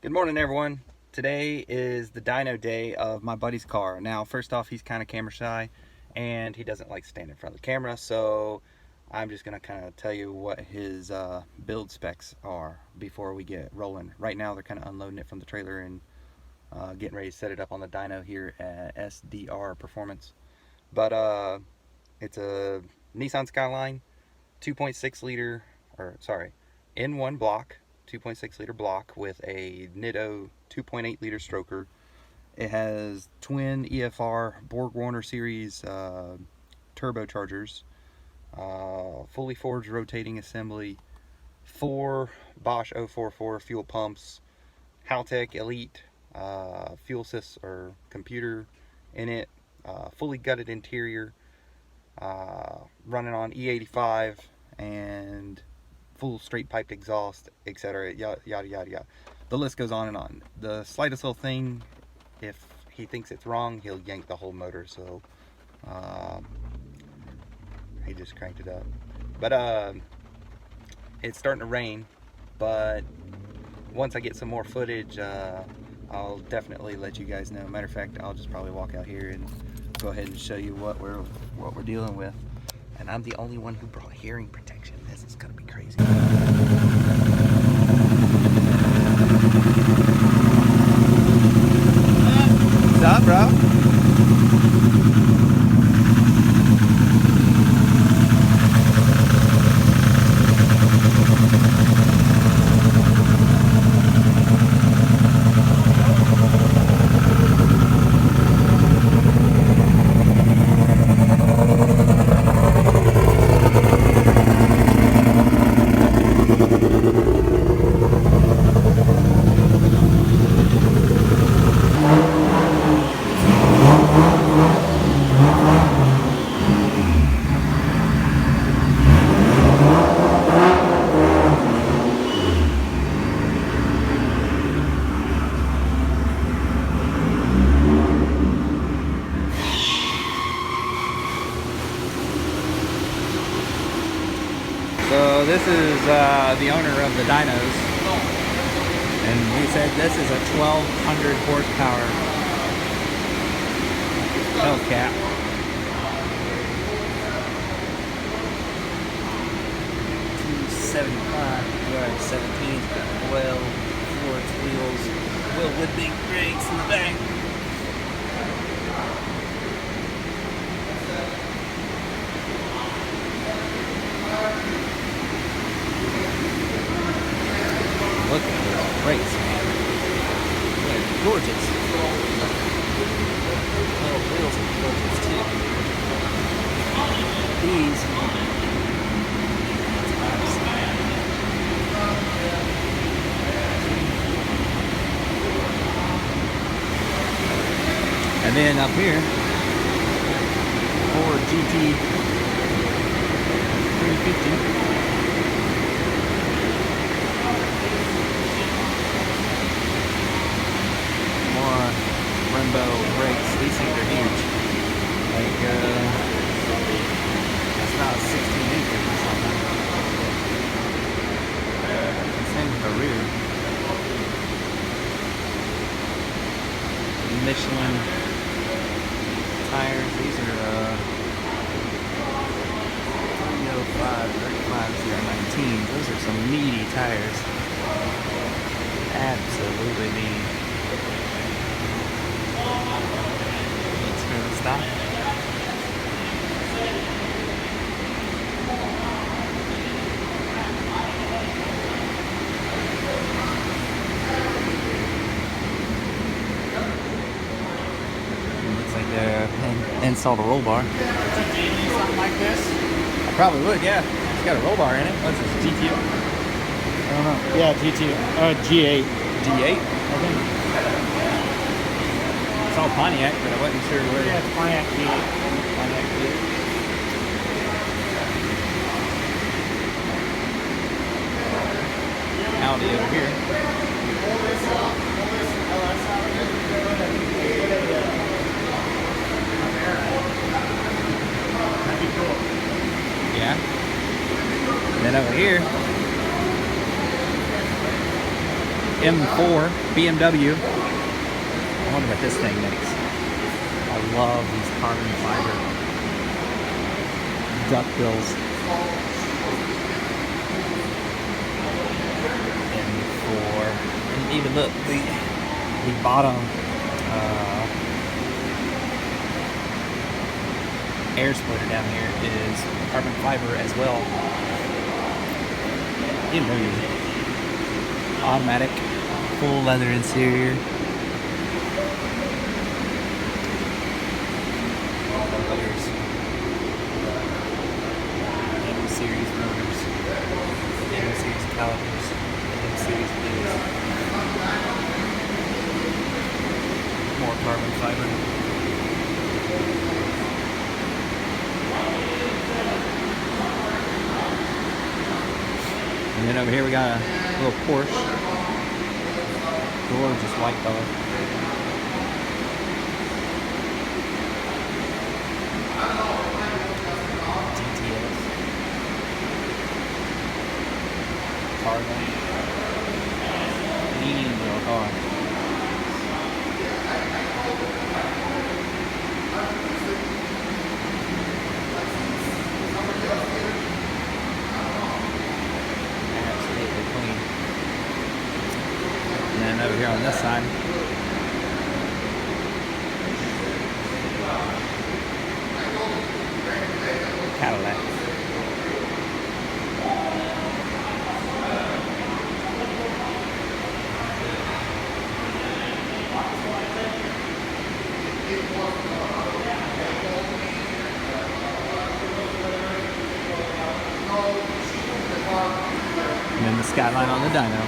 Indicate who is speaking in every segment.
Speaker 1: Good morning, everyone. Today is the dyno day of my buddy's car. Now, first off, he's kind of camera shy and he doesn't like to stand in front of the camera, so I'm just going to kind of tell you what his build specs are before we get rolling. Right now, they're kind of unloading it from the trailer and getting ready to set it up on the dyno here at SDR Performance. But it's a Nissan Skyline 2.6 liter, or sorry, N1 block. 2.6 liter block with a Dyno 2.8 liter stroker. It has twin EFR Borg-Warner series turbochargers, fully forged rotating assembly, 4 Bosch 044 fuel pumps, Haltech Elite fuel sys or computer in it, fully gutted interior, running on E85 and full straight piped exhaust, etc. Yada yada yada. The list goes on and on. The slightest little thing, if he thinks it's wrong, he'll yank the whole motor. So he just cranked it up. But it's starting to rain. But once I get some more footage, I'll definitely let you guys know. Matter of fact, I'll just probably walk out here and go ahead and show you what we're dealing with. And I'm the only one who brought hearing protection. This is gonna be crazy. What's up, bro? So this is the owner of the dynos, and he said this is a 1200 horsepower Hellcat.
Speaker 2: $275, 17 oil, Ford wheels, wheel with big brakes in the back.
Speaker 1: Look at those brakes, man.
Speaker 2: They're gorgeous. Oh, wheels are gorgeous too. These.
Speaker 1: And then up here, Ford GT 350. Brembo brakes. These things are huge. Like, that's about 16 inches or something. Same with the rear. Michelin tires. These are 305/35/019. Those are some meaty tires. Absolutely meaty. Stop. Looks like they're installed a roll bar.
Speaker 2: Did you do something like this?
Speaker 1: I probably would, yeah. It's got a roll bar in it. What's this, GTO?
Speaker 2: I don't know. Yeah, GT. G8.
Speaker 1: G8? I think. It's all Pontiac, but I wasn't sure where.
Speaker 2: Yeah, it's Pontiac G8.
Speaker 1: Pontiac G8. Audi over here.
Speaker 2: That'd be cool.
Speaker 1: Yeah. And then over here,
Speaker 2: M4 BMW. I wonder what this thing makes. I love these carbon fiber duckbills. M4. And even look, the bottom air splitter down here is carbon fiber as well. Didn't know you. Automatic, full leather interior. There's M series rotors, M series calipers, M series wheels. More carbon fiber. And then over here we got a little Porsche. Gorgeous white color. GTS. Cargo. Neat little car. And then over here on this side, Cadillac. And then the Skyline on the dyno.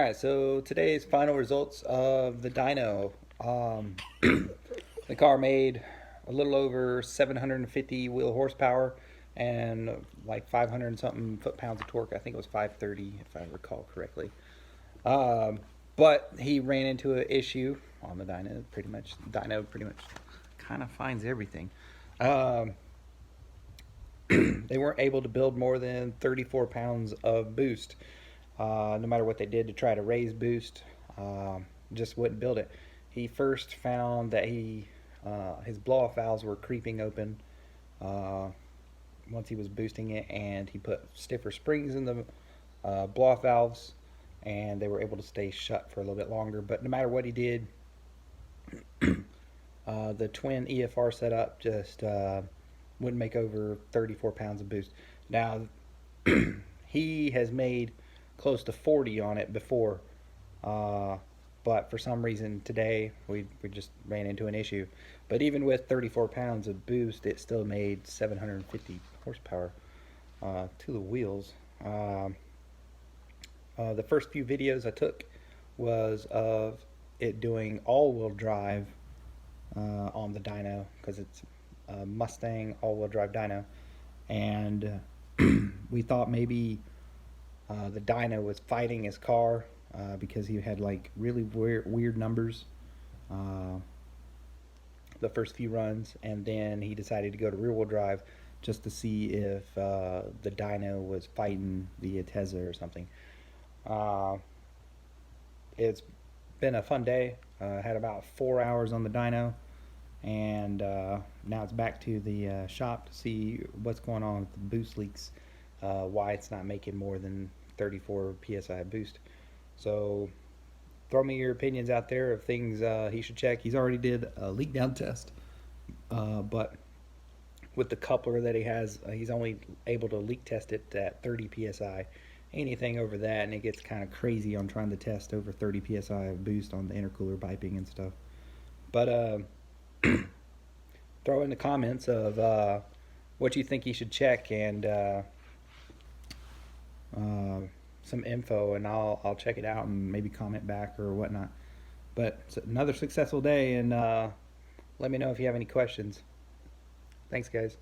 Speaker 1: Alright, so today's final results of the dyno. The car made a little over 750 wheel horsepower and like 500 and something foot-pounds of torque. I think it was 530 if I recall correctly. But he ran into an issue on the dyno. Dyno pretty much kind of finds everything. They weren't able to build more than 34 pounds of boost. No matter what they did to try to raise boost, just wouldn't build it. He first found that his blow-off valves were creeping open once he was boosting it, and he put stiffer springs in the blow-off valves, and they were able to stay shut for a little bit longer. But no matter what he did, the twin EFR setup just wouldn't make over 34 pounds of boost. Now, he has made close to 40 on it before, but for some reason today we just ran into an issue. But even with 34 pounds of boost, it still made 750 horsepower to the wheels. The first few videos I took was of it doing all-wheel drive on the dyno, because it's a Mustang all-wheel drive dyno, and we thought maybe the dyno was fighting his car because he had like really weird numbers the first few runs, and then he decided to go to rear-wheel drive just to see if the dyno was fighting the Tesla or something. It's been a fun day. Had about 4 hours on the dyno, and now it's back to the shop to see what's going on with the boost leaks, why it's not making more than 34 psi boost. So throw me your opinions out there of things he should check. He's already did a leak down test, but with the coupler that he has, he's only able to leak test it at 30 psi. Anything over that, and it gets kind of crazy on trying to test over 30 psi of boost on the intercooler piping and stuff. But throw in the comments of what you think he should check, and some info, and I'll check it out and maybe comment back or whatnot. But it's another successful day, and let me know if you have any questions. Thanks, guys.